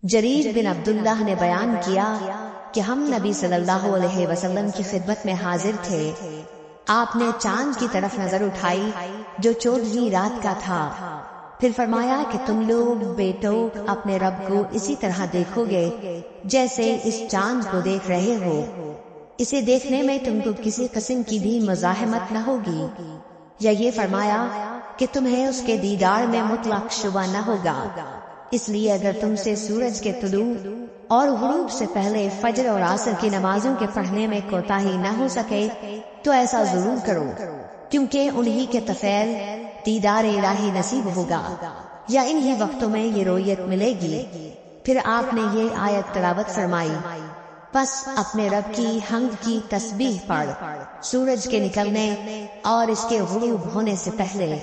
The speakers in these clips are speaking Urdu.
جریر بن عبداللہ نے بیان کیا کہ ہم نبی صلی اللہ علیہ وسلم کی خدمت میں حاضر تھے۔ آپ نے چاند کی طرف نظر اٹھائی جو 14ویں رات کا تھا، پھر فرمایا کہ تم لوگ بیٹو اپنے رب کو اسی طرح دیکھو گے جیسے اس چاند کو دیکھ رہے ہو، اسے دیکھنے میں تم کو کسی قسم کی بھی مزاحمت نہ ہوگی، یا یہ فرمایا کہ تمہیں اس کے دیدار میں مطلق شبہ نہ ہوگا، اس لیے اگر تم سے سورج کے طلوع اور غروب سے پہلے فجر اور عصر کی نمازوں کے پڑھنے میں کوتاہی نہ ہو سکے تو ایسا ضرور کرو، کیونکہ انہی کے طفیل دیدار الہی نصیب ہوگا، یا انہی وقتوں میں یہ رویت ملے گی۔ پھر آپ نے یہ آیت تلاوت فرمائی، پس اپنے رب کی حمد کی تسبیح پڑھ سورج کے نکلنے اور اس کے غروب ہونے سے پہلے۔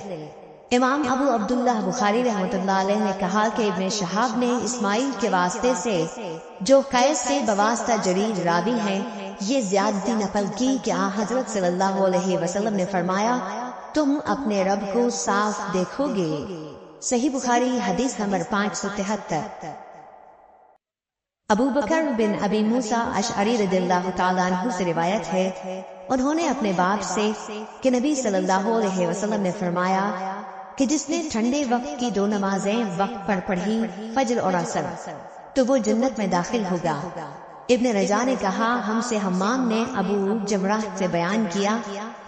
امام ابو عبداللہ بخاری رحمۃ اللہ علیہ نے کہا کہ ابن شہاب نے اسماعیل کے واسطے سے جو قیس سے بواسطہ جریر راوی ہیں یہ زیادتی نقل کی کہ حضرت صلی اللہ علیہ وسلم نے فرمایا تم اپنے رب کو صاف دیکھو گے۔ صحیح بخاری حدیث نمبر 573۔ ابو بکر بن ابی موسیٰ اشعری رضی اللہ تعالیٰ عنہ سے روایت ہے، انہوں نے اپنے باپ سے کہ نبی صلی اللہ علیہ وسلم نے فرمایا کہ جس نے ٹھنڈے وقت کی 2 نمازیں وقت پر پڑھی فجر اور عصر تو وہ جنت میں داخل ہوگا۔ ابن رجا نے کہا ہم سے حمام نے ابو جمرہ سے بیان کیا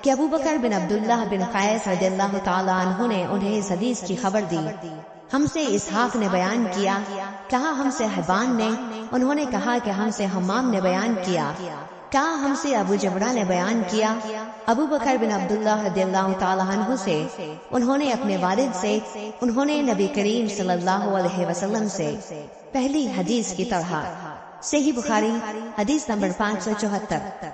کہ ابو بکر بن عبداللہ بن قیس رضی اللہ تعالیٰ عنہ نے انہیں اس حدیث کی خبر دی۔ ہم سے اسحاق نے بیان کیا، کہا ہم سے حبان نے، انہوں نے کہا کہ ہم سے حمام نے بیان کیا، کہا ہم سے ابو جمرہ نے بیان کیا، ابو بکر بن عبداللہ رضی اللہ تعالیٰ عنہ سے، انہوں نے اپنے والد سے، انہوں نے نبی کریم صلی اللہ علیہ وسلم سے، پہلی حدیث کی طرح۔ صحیح بخاری حدیث نمبر 574۔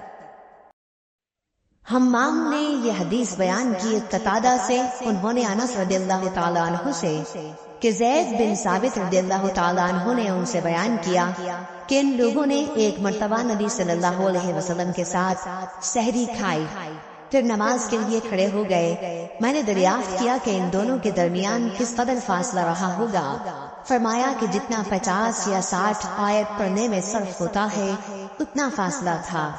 حمام نے یہ حدیث بیان کی قتادہ سے، انہوں نے انس رضی اللہ تعالیٰ عنہ سے کہ زید بن ثابت رضی اللہ تعالیٰ عنہ نے ان سے بیان کیا کہ ان لوگوں نے ایک مرتبہ نبی صلی اللہ علیہ وسلم کے ساتھ سحری کھائی، پھر نماز کے لیے کھڑے ہو گئے۔ میں نے دریافت کیا کہ ان دونوں کے درمیان کس قدر فاصلہ رہا ہوگا، فرمایا کہ جتنا 50 یا 60 آیت پڑھنے میں صرف ہوتا ہے اتنا فاصلہ تھا۔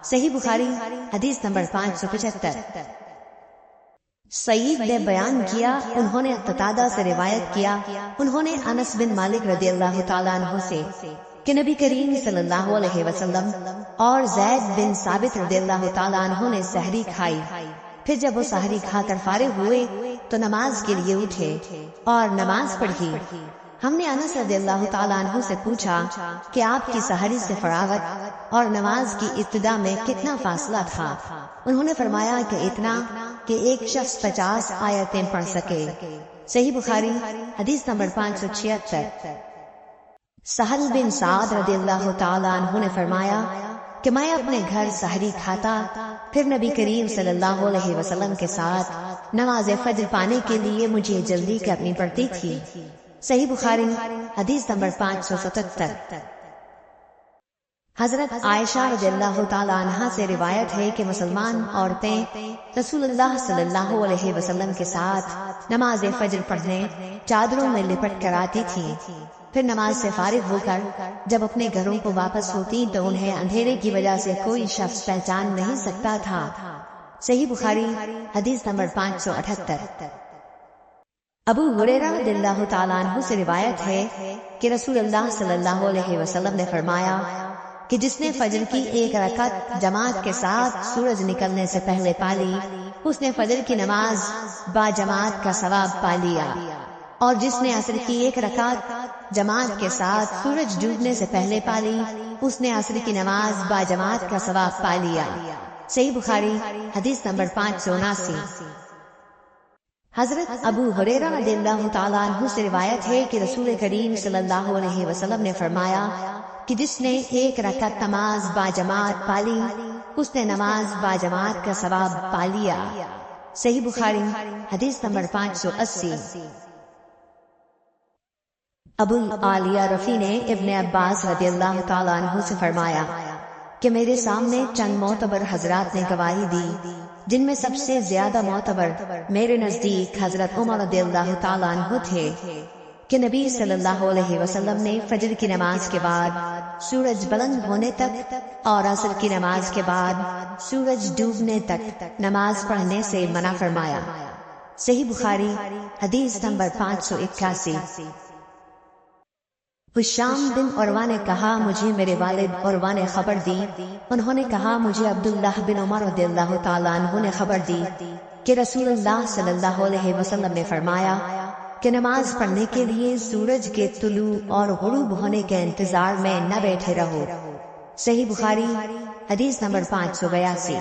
صحیح بخاری حدیث نمبر 575۔ سعید نے بیان کیا، انہوں نے قتادہ سے روایت کیا، انہوں نے انس بن مالک رضی اللہ تعالیٰ عنہ سے کہ نبی کریم صلی اللہ علیہ وسلم اور زید بن ثابت رضی اللہ تعالیٰ عنہ نے سحری کھائی، پھر جب وہ سحری کھا کر فارغ ہوئے تو نماز کے لیے اٹھے اور نماز پڑھی۔ ہم نے انس رضی اللہ تعالیٰ عنہ سے پوچھا کہ آپ کی سحری سے فراغت اور نماز کی ابتدا میں کتنا فاصلہ تھا؟ انہوں نے فرمایا کہ اتنا کہ ایک شخص 50 آیتیں پڑھ سکے۔ صحیح بخاری حدیث نمبر 576۔ سہل بن سعد رضی اللہ تعالیٰ عنہ نے فرمایا کہ میں اپنے گھر سحری کھاتا، پھر نبی کریم صلی اللہ علیہ وسلم کے ساتھ نماز فجر پانے کے لیے مجھے جلدی کرنی پڑتی تھی۔ صحیح بخاری حدیث نمبر 577۔ حضرت عائشہ رضی اللہ تعالیٰ عنہا سے روایت ہے کہ مسلمان عورتیں رسول اللہ صلی اللہ علیہ وسلم کے ساتھ نماز فجر پڑھنے چادروں میں لپٹ کر آتی تھیں، پھر نماز سے فارغ ہو کر جب اپنے گھروں کو واپس ہوتی تو انہیں اندھیرے کی وجہ سے کوئی شخص پہچان نہیں سکتا تھا۔ صحیح بخاری حدیث نمبر 578۔ ابو ہریرہ رضی اللہ تعالیٰ عنہ سے روایت ہے کہ رسول اللہ صلی اللہ علیہ وسلم نے فرمایا کہ جس نے فجر کی 1 رکعت جماعت کے ساتھ سورج نکلنے سے پہلے پالی اس نے فجر کی نماز با جماعت کا ثواب پا لیا، اور جس نے عصر کی 1 رکعت جماعت کے ساتھ سورج ڈوبنے سے پہلے پالی اس نے عصر کی نماز با جماعت کا ثواب پا لیا۔ صحیح بخاری حدیث نمبر 579۔ حضرت ابو ہریرہ رضی اللہ تعالیٰ عنہ سے روایت ہے کہ رسول کریم صلی اللہ علیہ وسلم نے فرمایا کہ جس نے 1 رکعت نماز با جماعت پالی اس نے نماز با جماعت کا ثواب پا لیا۔ صحیح بخاری حدیث نمبر 580۔ ابو العالیہ رفیع نے ابن عباس رضی اللہ تعالیٰ عنہ سے فرمایا کہ میرے سامنے چند معتبر حضرات نے گواہی دی، جن میں سب سے زیادہ معتبر میرے نزدیک حضرت عمر رضی اللہ تعالیٰ عنہ تھے کہ نبی صلی اللہ علیہ وسلم نے فجر کی نماز کے بعد سورج بلند ہونے تک اور عصر کی نماز کے بعد سورج ڈوبنے تک نماز پڑھنے سے منع فرمایا۔ صحیح بخاری حدیث نمبر 581۔ حشام بن عروہ نے کہا مجھے میرے والد عروہ نے خبر دی، انہوں نے کہا مجھے عبداللہ بن عمر رضی اللہ تعالیٰ عنہ نے خبر دی کہ رسول اللہ صلی اللہ علیہ وسلم نے فرمایا کہ نماز پڑھنے کے لیے سورج کے طلوع اور غروب ہونے کے انتظار میں نہ بیٹھے رہو۔ صحیح بخاری حدیث نمبر 582۔